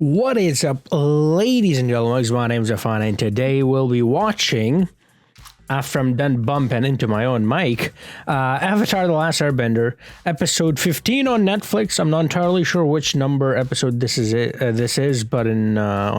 What is up, ladies and gentlemen? My name's Afan, and today we'll be watching, after I'm done bumping into my own mic, Avatar: The Last Airbender, episode 15 on Netflix. I'm not entirely sure which number episode this is, but on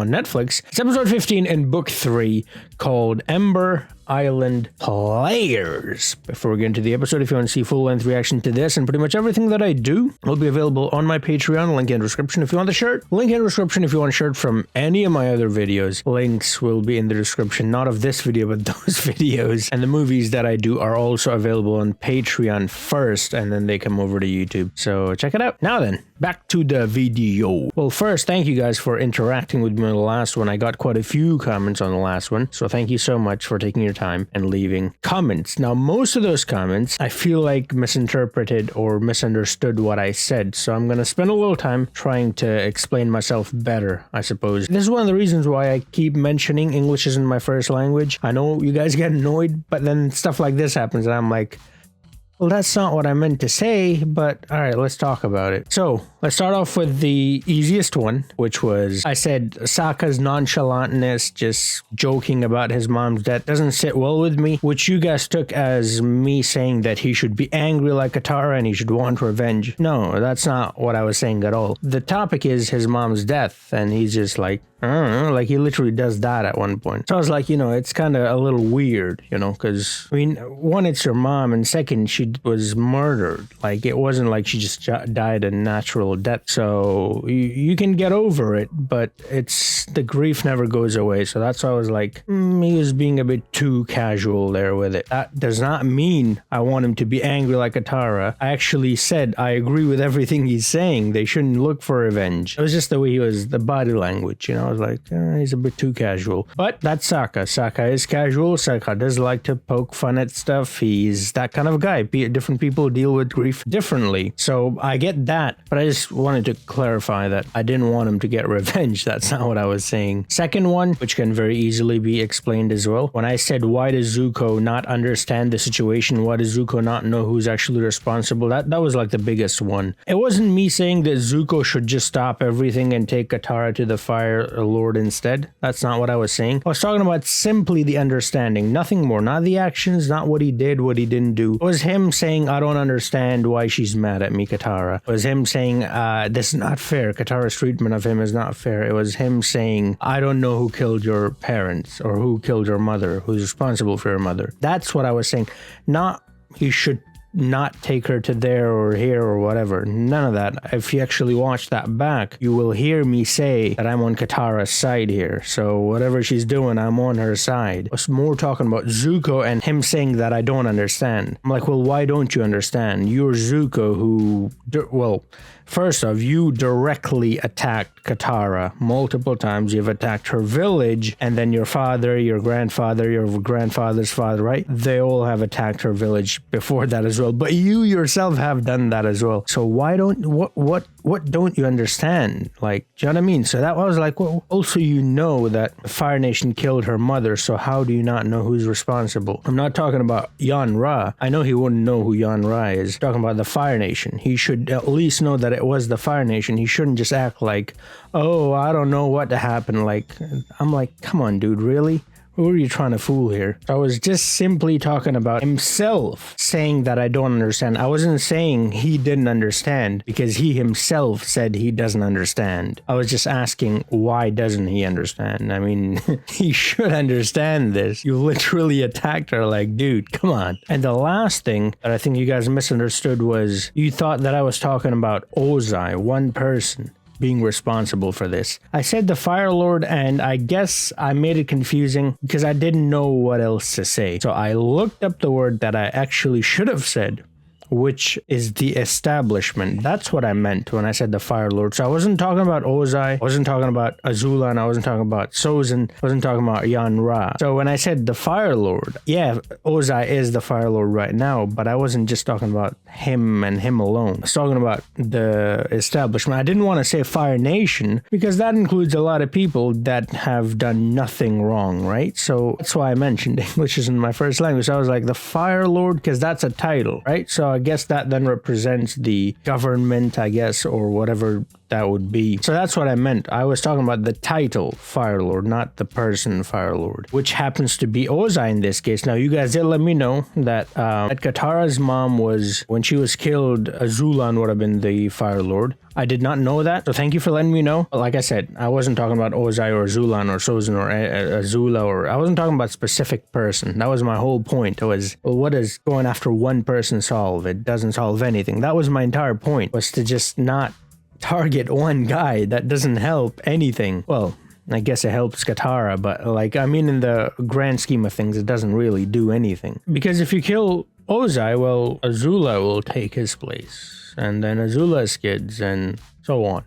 Netflix, it's episode 15 in book 3 called Ember Island Players. Before we get into the episode, if you want to see full-length reaction to this and pretty much everything that I do, will be available on my Patreon. Link in the description if you want the shirt. Link in the description if you want a shirt from any of my other videos. Links will be in the description, not of this video, but those videos. And the movies that I do are also available on Patreon first, and then they come over to YouTube. So check it out. Now then, back to the video. Well, first, thank you guys for interacting with me on the last one. I got quite a few comments on the last one, so thank you so much for taking your time and leaving comments. Now, most of those comments I feel like misinterpreted or misunderstood what I said, so I'm gonna spend a little time trying to explain myself better, I suppose. This is one of the reasons why I keep mentioning English isn't my first language. I know you guys get annoyed, but then stuff like this happens and I'm like, well, that's not what I meant to say, but all right, let's talk about it. So let's start off with the easiest one, which was, I said Sokka's nonchalantness, just joking about his mom's death, doesn't sit well with me, which you guys took as me saying that he should be angry like Katara and he should want revenge. No, that's not what I was saying at all. The topic is his mom's death, and he's just like, I don't know, like he literally does that at one point. So I was like, it's kind of a little weird, because, I mean, one, it's your mom, and second, she was murdered. Like, it wasn't like she just died a natural death. So you can get over it, but the grief never goes away. So that's why I was like, he was being a bit too casual there with it. That does not mean I want him to be angry like Katara. I actually said I agree with everything he's saying. They shouldn't look for revenge. It was just the way he was, the body language, I was like, he's a bit too casual. But that's Sokka. Sokka is casual. Sokka does like to poke fun at stuff. He's that kind of guy. Different people deal with grief differently. So I get that. But I just wanted to clarify that I didn't want him to get revenge. That's not what I was saying. Second one, which can very easily be explained as well. When I said, why does Zuko not understand the situation? Why does Zuko not know who's actually responsible? That was like the biggest one. It wasn't me saying that Zuko should just stop everything and take Katara to the Fire Lord instead. That's not what I was saying. I was talking about simply the understanding, nothing more, not the actions, not what he did, what he didn't do. It was him saying, I don't understand why she's mad at me, Katara. It was him saying, this is not fair. Katara's treatment of him is not fair. It was him saying, I don't know who killed your parents or who killed your mother, who's responsible for your mother. That's what I was saying. Not he should not take her to there or here or whatever. None of that. If you actually watch that back, you will hear me say that I'm on Katara's side here. So whatever she's doing, I'm on her side. I was more talking about Zuko and him saying that I don't understand. I'm like, well, why don't you understand? You're Zuko who, first off, you directly attacked Katara multiple times. You've attacked her village, and then your father, your grandfather's father, right? They all have attacked her village before that as well. But you yourself have done that as well. So why don't, what don't you understand? Like, do you know what I mean? So that was like, well, also that the Fire Nation killed her mother, so how do you not know who's responsible? I'm not talking about Yan Ra. I know he wouldn't know who Yan Ra is. I'm talking about the Fire Nation. He should at least know that it was the Fire Nation. He shouldn't just act like, oh, I don't know what happened. Like, I'm like, come on, dude, really? Who are you trying to fool here? I was just simply talking about himself saying that I don't understand. I wasn't saying he didn't understand because he himself said he doesn't understand. I was just asking, why doesn't he understand? I mean, he should understand this. You literally attacked her, like, dude, come on. And the last thing that I think you guys misunderstood was you thought that I was talking about Ozai, one person, being responsible for this. I said the Fire Lord, and I guess I made it confusing because I didn't know what else to say. So I looked up the word that I actually should have said, which is the establishment. That's what I meant when I said the Fire Lord. So I wasn't talking about Ozai, I wasn't talking about Azula, and I wasn't talking about Sozin, I wasn't talking about Yan Ra. So when I said the Fire Lord, yeah, Ozai is the Fire Lord right now, but I wasn't just talking about him and him alone. I was talking about the establishment. I didn't want to say Fire Nation because that includes a lot of people that have done nothing wrong, right? So that's why I mentioned English isn't my first language. So I was like the Fire Lord because that's a title, right? So I I guess that then represents the government, I guess, or whatever that would be. So that's what I meant. I was talking about the title Fire Lord, not the person Fire Lord, which happens to be Ozai in this case. Now, you guys did let me know that Katara's mom was, when she was killed, Azulan would have been the Fire Lord. I did not know that, so thank you for letting me know. But like I said, I wasn't talking about Ozai or Azulan or Sozin or Azula, or I wasn't talking about a specific person. That was my whole point. It was, well, what does going after one person solve? It doesn't solve anything. That was my entire point, was to just not target one guy. That doesn't help anything. Well, I guess it helps Katara, but like, I mean, in the grand scheme of things, it doesn't really do anything. Because if you kill Ozai, well, Azula will take his place. And then Azula's kids, and so on.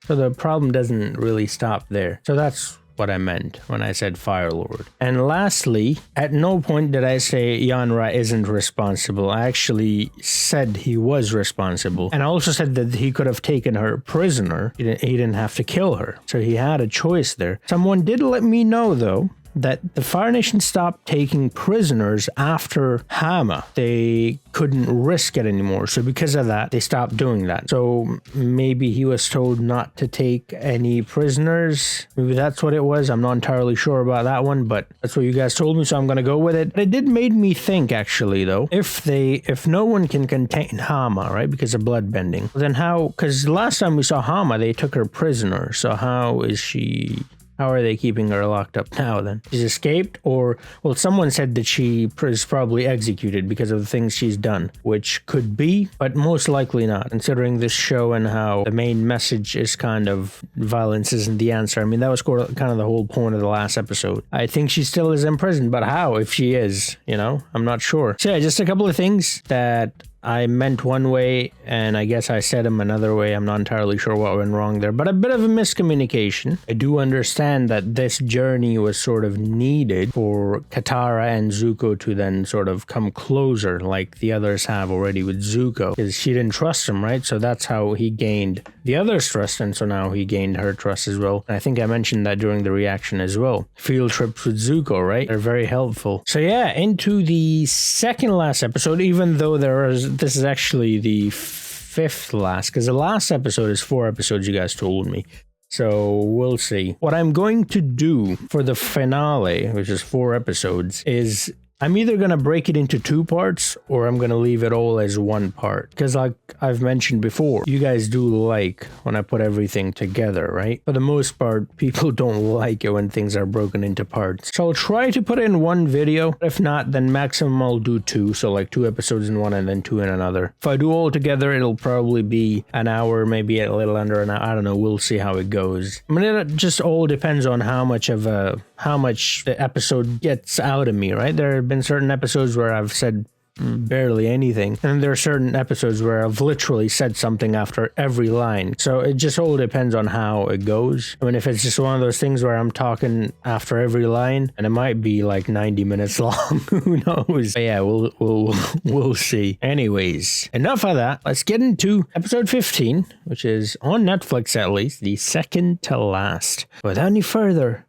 So the problem doesn't really stop there. So that's what I meant when I said Fire Lord. And lastly, at no point did I say Yanra isn't responsible. I actually said he was responsible. And I also said that he could have taken her prisoner. He didn't have to kill her. So he had a choice there. Someone did let me know, though, that the Fire Nation stopped taking prisoners after Hama. They couldn't risk it anymore. So because of that, they stopped doing that. So maybe he was told not to take any prisoners. Maybe that's what it was. I'm not entirely sure about that one, but that's what you guys told me, so I'm going to go with it. But it did made me think, actually, though, if no one can contain Hama, right, because of bloodbending, then how, because last time we saw Hama, they took her prisoner. So how is she... How are they keeping her locked up now then? She's escaped, or, well, someone said that she is probably executed because of the things she's done, which could be, but most likely not, considering this show and how the main message is kind of violence isn't the answer. I mean, that was kind of the whole point of the last episode. I think she still is in prison, but how, if she is, you know? I'm not sure. So yeah, just a couple of things that I meant one way, and I guess I said them another way. I'm not entirely sure what went wrong there, but a bit of a miscommunication. I do understand that this journey was sort of needed for Katara and Zuko to then sort of come closer, like the others have already with Zuko, because she didn't trust him, right? So that's how he gained the others' trust, and so now he gained her trust as well. And I think I mentioned that during the reaction as well. Field trips with Zuko, right? They're very helpful. So yeah, into the second last episode, even though this is actually the fifth last, because the last episode is 4 episodes, you guys told me. So we'll see. What I'm going to do for the finale, which is 4 episodes, is I'm either going to break it into 2 parts, or I'm going to leave it all as 1 part. Because like I've mentioned before, you guys do like when I put everything together, right? For the most part, people don't like it when things are broken into parts. So I'll try to put in 1 video. If not, then maximum I'll do 2. So like 2 episodes in one and then 2 in another. If I do all together, it'll probably be an hour, maybe a little under an hour. I don't know. We'll see how it goes. I mean, it just all depends on how much the episode gets out of me, right? There have been certain episodes where I've said barely anything, and there are certain episodes where I've literally said something after every line. So it just all depends on how it goes. I mean, if it's just one of those things where I'm talking after every line, and it might be like 90 minutes long, who knows? But yeah, we'll see. Anyways, enough of that. Let's get into episode 15, which is on Netflix, at least the second to last. Without any further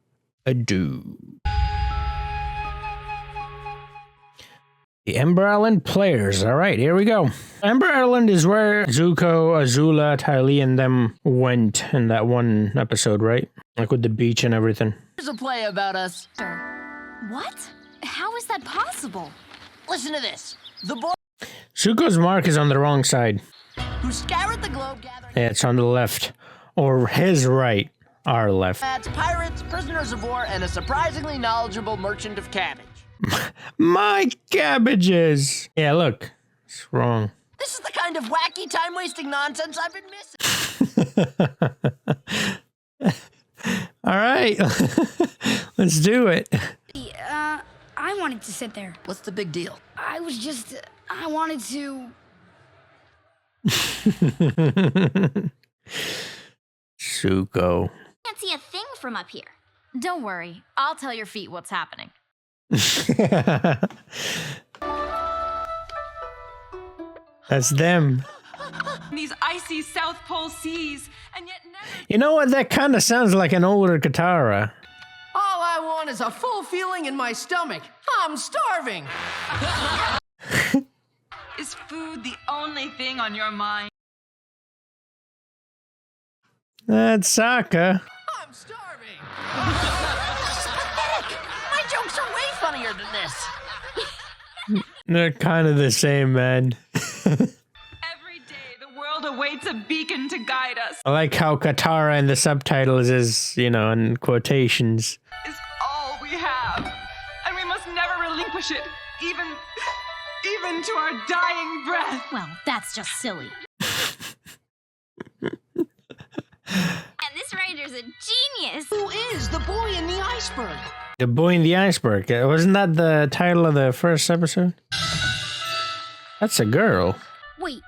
ado. The Ember Island Players. All right, here we go. Ember Island is where Zuko, Azula, Ty Lee, and them went in that one episode, right? Like with the beach and everything. There's a play about us. What? How is that possible? Listen to this. The boy Zuko's mark is on the wrong side. who scoured the globe gathering Yeah, it's on the left. Or his right. Our left. pirates, prisoners of war, and a surprisingly knowledgeable merchant of cabbage. My cabbages. Yeah, look. It's wrong. This is the kind of wacky, time-wasting nonsense I've been missing. All right. Let's do it. I wanted to sit there. What's the big deal? I wanted to... Zuko. Can't see a thing from up here. Don't worry, I'll tell your feet what's happening. That's them. These icy South Pole seas, and yet never... You know what? That kind of sounds like an older Katara. All I want is a full feeling in my stomach. I'm starving. Is food the only thing on your mind? That's Sokka. I'm starving. My jokes are way funnier than this. They're kind of the same, man. Every day, the world awaits a beacon to guide us. I like how Katara in the subtitles is, you know, in quotations. Is all we have, and we must never relinquish it, even to our dying breath. Well, that's just silly. And this writer's a genius. Who is the boy in the iceberg? The Boy in the Iceberg. Wasn't that the title of the first episode? That's a girl. Wait,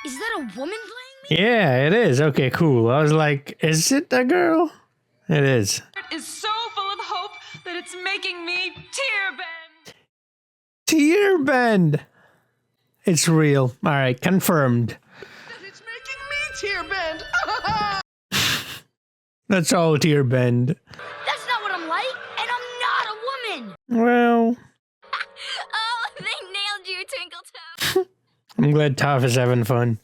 is that a woman playing me? Yeah, it is. Okay, cool. I was like, is it a girl? It is. It is so full of hope that it's making me tear bend. Tear bend. It's real. All right, confirmed. It's making me tear bend. That's all tear bend. That's not what I'm like, and I'm not a woman. Well, Oh, they nailed you, Twinkle Toe. I'm glad Toph is having fun.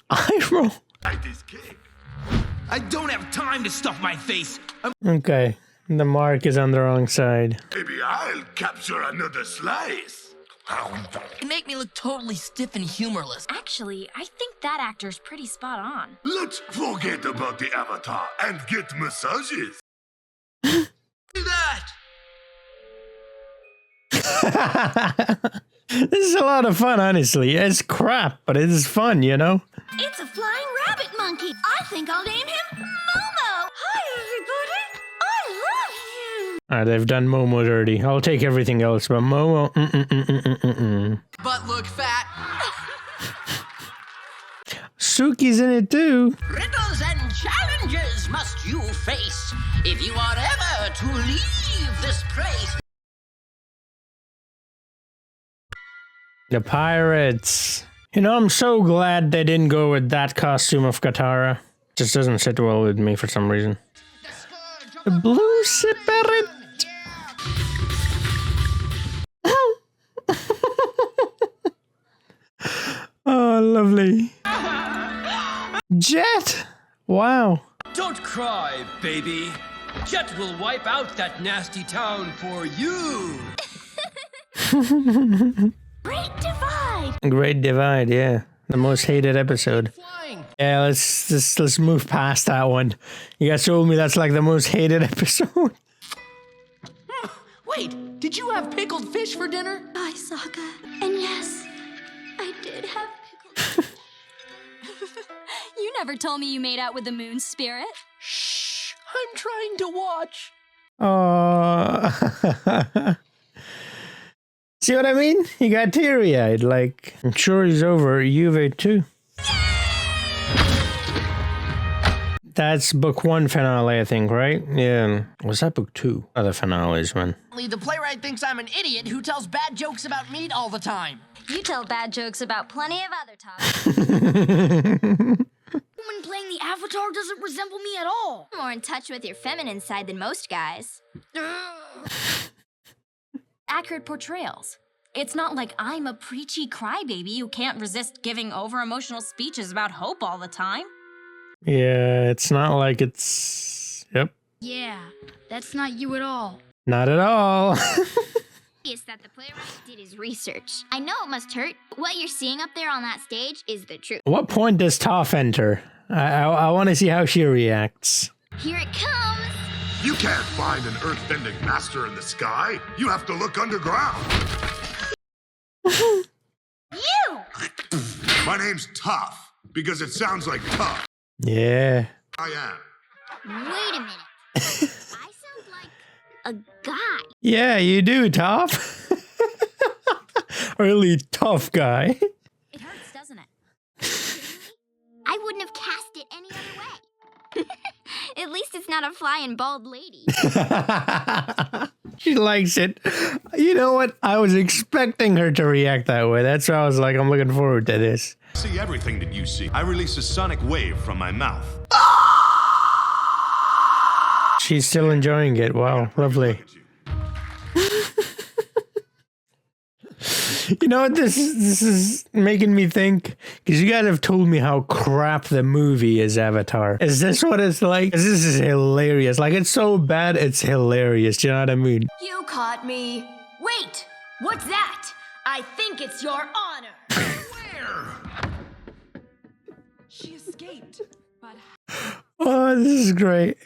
I roll. I don't have time to stuff my face. Okay, the mark is on the wrong side. Maybe I'll capture another slice. You make me look totally stiff and humorless. Actually, I think that actor's pretty spot on. Let's forget about the avatar and get massages. That. This is a lot of fun, honestly. It's crap, but it is fun, you know? It's a flying rabbit monkey. I think I'll name him Momo. Hi, everybody. I love you. Alright, they've done Momo dirty. I'll take everything else, but Momo, But look fat. Suki's in it too. Riddles and challenges must you face if you are ever to leave this place. The pirates. You know, I'm so glad they didn't go with that costume of Katara. Just doesn't sit well with me for some reason. The blue spirit. Oh, lovely. Jet. Wow. Don't cry, baby. Jet will wipe out that nasty town for you. Great divide. Great divide, yeah. The most hated episode. Flying. Yeah, let's move past that one. You guys told me that's like the most hated episode. Wait, did you have pickled fish for dinner? Hi, Sokka. And yes, I did have pickled. You never told me you made out with the moon spirit. Shh, I'm trying to watch. Oh. See what I mean? He got teary-eyed. Like, I'm sure he's over Juve too. That's book 1 finale, I think, right? Yeah. Was that book 2? Other finales, man. The playwright thinks I'm an idiot who tells bad jokes about meat all the time. You tell bad jokes about plenty of other topics. Woman playing the Avatar doesn't resemble me at all. More in touch with your feminine side than most guys. Accurate portrayals. It's not like I'm a preachy crybaby who can't resist giving over-emotional speeches about hope all the time. Yeah, it's not like it's... Yep. Yeah, that's not you at all. Not at all. Is that the playwright did his research. I know it must hurt. What you're seeing up there on that stage is the truth. What point does Toph enter? I want to see how she reacts. Here it comes. You can't find an earthbending master in the sky. You have to look underground. You! My name's Tough because it sounds like tough. Yeah. I am. Wait a minute. I sound like a guy. Yeah, you do, Toph. Really tough guy. It hurts, doesn't it? I wouldn't have cast it any other way. At least it's not a flying bald lady. She likes it. You know what? I was expecting her to react that way. That's why I was like, I'm looking forward to this. See everything that you see. I release a sonic wave from my mouth. She's still enjoying it. Wow, lovely. You know what this is making me think? Because you guys have told me how crap the movie is, Avatar. Is this what it's like? 'Cause this is hilarious. Like, it's so bad, it's hilarious. Do you know what I mean? You caught me. Wait, what's that? I think it's your honor. She escaped, but Oh, this is great.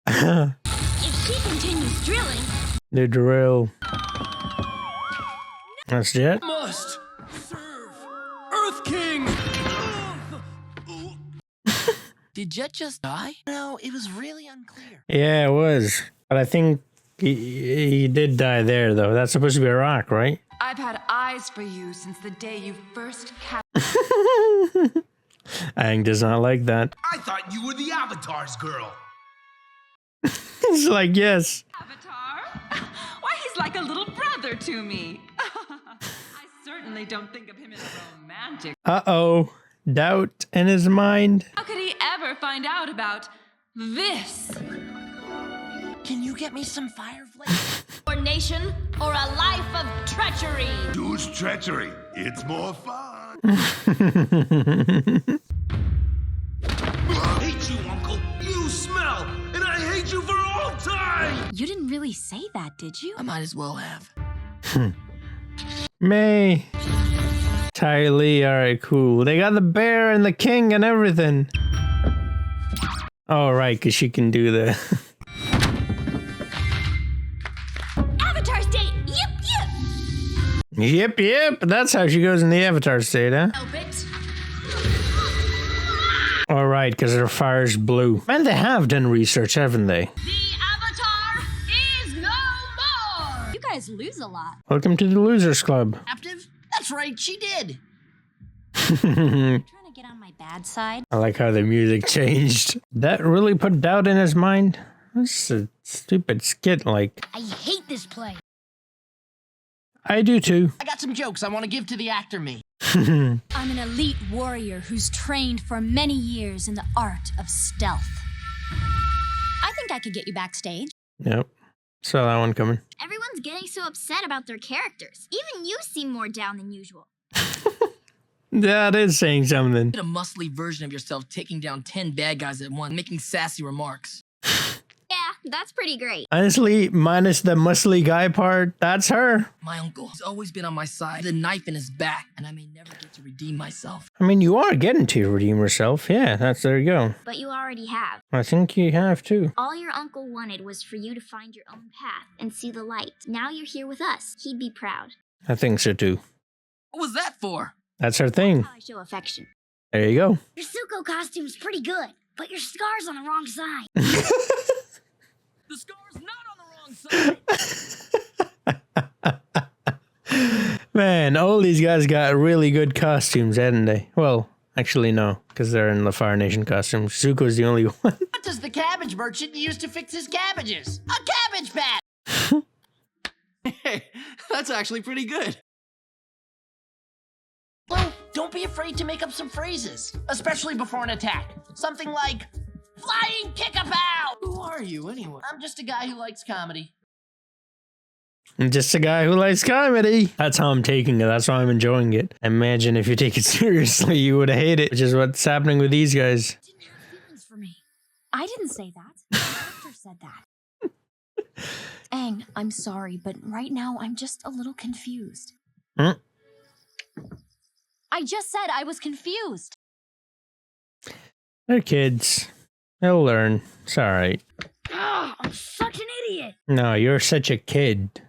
If she continues drilling, The drill. That's it? Must serve Earth King. Did Jet just die? No, it was really unclear. Yeah, it was. But I think he did die there, though. That's supposed to be a rock, right? I've had eyes for you since the day you first Aang does not like that. I thought you were the Avatar's girl. He's like, yes. Avatar. Why, he's like a little brother to me. I certainly don't think of him as romantic. Uh-oh. Doubt in his mind. How could he ever find out about this? Can you get me some fireflies? or nation, or a life of treachery. Use treachery. It's more fun. I hate you, Uncle. You smell, and I hate you for all time. You didn't really say that, did you? I might as well have. May. Ty Lee, alright, cool. They got the bear and the king and everything. Oh, right, because she can do the... Avatar state, yip yip. Yep, yep. That's how she goes in the Avatar state, huh? Help it. All right, because her fire's blue. And they have done research, haven't they? The Avatar is no more. You guys lose a lot. Welcome to the Losers Club. Captive? That's right, she did. Trying to get on my bad side. I like how the music changed. That really put doubt in his mind? This is a stupid skit, like. I hate this play. I do too. I got some jokes I want to give to the actor me. I'm an elite warrior who's trained for many years in the art of stealth. I think I could get you backstage. Yep. Saw that one coming. Everyone's getting so upset about their characters. Even you seem more down than usual. That is saying something. Get a muscly version of yourself taking down 10 bad guys at once, making sassy remarks. Yeah, that's pretty great. Honestly, minus the muscly guy part, that's her. My uncle has always been on my side, the knife in his back, and I may never get to redeem myself. I mean, you are getting to redeem yourself. Yeah, there you go. But you already have. I think you have too. All your uncle wanted was for you to find your own path and see the light. Now you're here with us. He'd be proud. I think so too. What was that for? That's her thing. How I show affection. There you go. Your Zuko costume's pretty good, but your scar's on the wrong side. The scar's not on the wrong side! Man, all these guys got really good costumes, hadn't they? Well, actually, no, because they're in the Fire Nation costumes. Zuko's the only one. What does the cabbage merchant use to fix his cabbages? A cabbage patch! Hey, that's actually pretty good. Well, don't be afraid to make up some phrases, especially before an attack. Something like, flying kick-a-bow! Who are you, anyway? I'm just a guy who likes comedy. I'm just a guy who likes comedy. That's how I'm taking it. That's why I'm enjoying it. Imagine if you take it seriously, you would hate it, which is what's happening with these guys. Didn't have feelings for me. I didn't say that. The doctor said that. Aang, I'm sorry, but right now I'm just a little confused. I just said I was confused. They're kids. They'll learn. It's alright. I'm such an idiot. No, you're such a kid,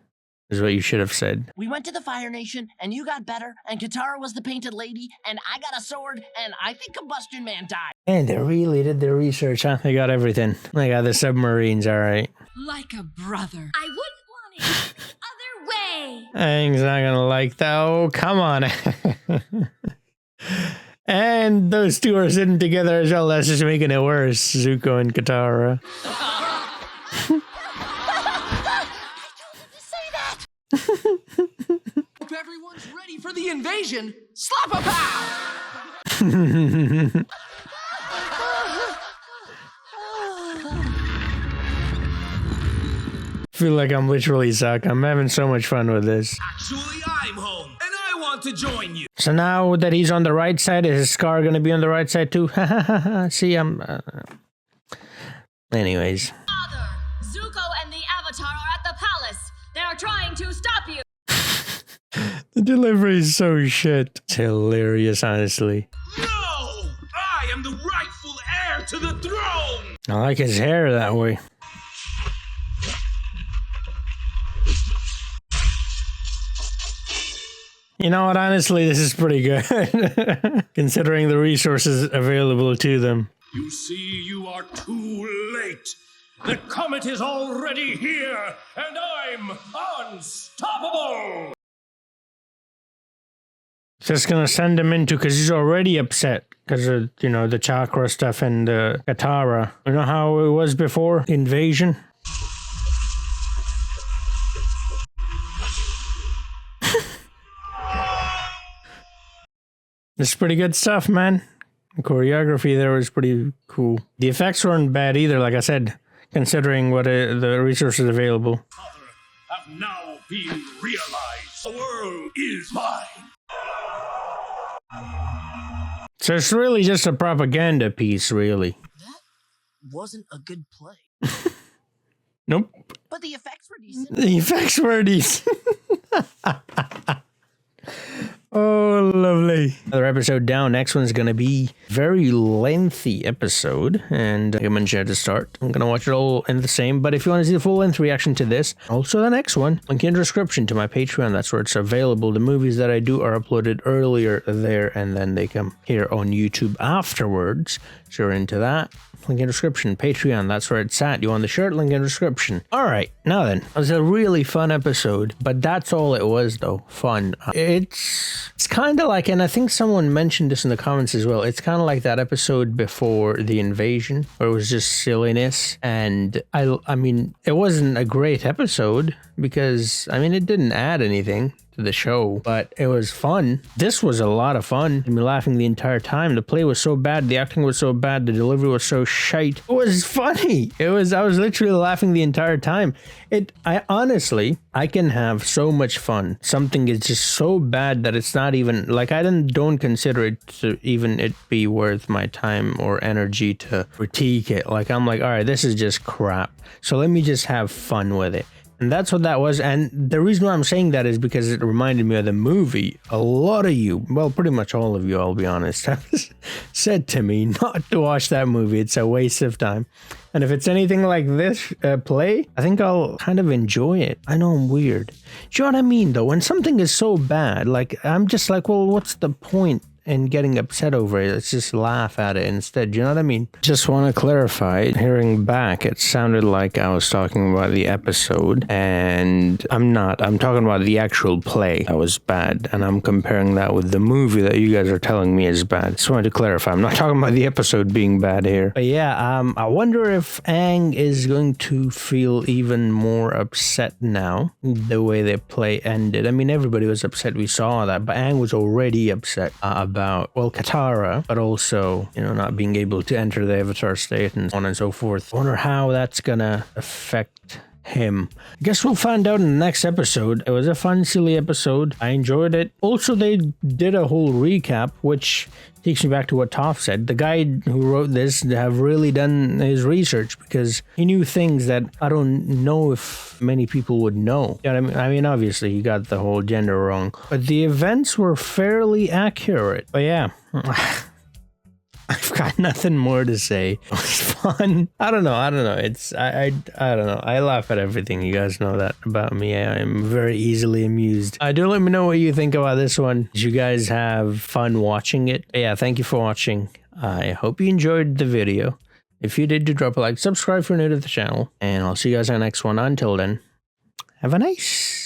is what you should have said. We went to the Fire Nation, and you got better, and Katara was the painted lady, and I got a sword, and I think Combustion Man died. And they really did their research, huh? They got everything. They got the submarines, alright. Like a brother. I wouldn't want it the other way. Aang's not gonna like that. Oh, come on. And those two are sitting together as well. That's just making it worse. Zuko and Katara. Hope everyone's ready for the invasion. Slap a pow! feel like I'm literally stuck. I'm having so much fun with this. Actually, I'm home, and I want to join you. So now that he's on the right side, is his scar gonna be on the right side too? See, I'm... Anyways. Father, Zuko and the Avatar are at the palace. They are trying to stop you. The delivery is so shit. It's hilarious, honestly. No! I am the rightful heir to the throne! I like his hair that way. You know what, honestly, this is pretty good. Considering the resources available to them. You see, you are too late. The comet is already here, and I'm unstoppable! Just gonna send him into, because he's already upset. Because of, you know, the chakra stuff and the Katara. You know how it was before? Invasion? This is pretty good stuff, man. The choreography there was pretty cool. The effects weren't bad either, like I said, considering what the resources available. Father, have now been realized. The world is mine. So it's really just a propaganda piece, really. That wasn't a good play. Nope. But the effects were decent. The effects were decent. Oh, lovely. Another episode down. Next one's going to be a very lengthy episode. And I'm going to start. I'm going to watch it all in the same. But if you want to see the full-length reaction to this, also the next one, link in the description to my Patreon. That's where it's available. The movies that I do are uploaded earlier there, and then they come here on YouTube afterwards. So you're into that. Link in the description. Patreon, that's where it's at. You want the shirt? Link in the description. Alright, now then. It was a really fun episode, but that's all it was though. Fun. It's kind of like, and I think someone mentioned this in the comments as well, it's kind of like that episode before the invasion, where it was just silliness. And I mean, it wasn't a great episode, because, I mean, it didn't add anything to the show, but it was fun. This was a lot of fun. I mean, laughing the entire time. The play was so bad, the acting was so bad, the delivery was so shite. It was funny. I was literally laughing the entire time. I honestly can have so much fun. Something is just so bad that it's not even, like, I don't consider it to even it be worth my time or energy to critique it. Like, I'm like, all right, this is just crap. So let me just have fun with it. And that's what that was. And the reason why I'm saying that is because it reminded me of the movie. A lot of you, well, pretty much all of you, I'll be honest, have said to me not to watch that movie. It's a waste of time. And if it's anything like this play, I think I'll kind of enjoy it. I know I'm weird. Do you know what I mean, though? When something is so bad, like, I'm just like, well, what's the point in getting upset over it? Let's just laugh at it instead. Do you know what I mean? Just want to clarify, hearing back, it sounded like I was talking about the episode, and I'm not. I'm talking about the actual play that was bad, and I'm comparing that with the movie that you guys are telling me is bad. Just wanted to clarify. I'm not talking about the episode being bad here. But yeah, I wonder if Aang is going to feel even more upset now, the way the play ended. I mean, everybody was upset, we saw that, but Aang was already upset about, well, Katara, but also, you know, not being able to enter the Avatar state and so on and so forth. I wonder how that's gonna affect him. I guess we'll find out in the next episode. It was a fun, silly episode. I enjoyed it. Also, they did a whole recap, which takes me back to what Toph said. The guy who wrote this have really done his research, because he knew things that I don't know if many people would know. You know what I mean, obviously, he got the whole gender wrong, but the events were fairly accurate. But yeah, I've got nothing more to say. It was fun. I don't know. It's I don't know. I laugh at everything. You guys know that about me. I'm very easily amused. Do let me know what you think about this one. Did you guys have fun watching it? Yeah, thank you for watching. I hope you enjoyed the video. If you did, do drop a like, subscribe if you're new to the channel, and I'll see you guys on the next one. Until then, have a nice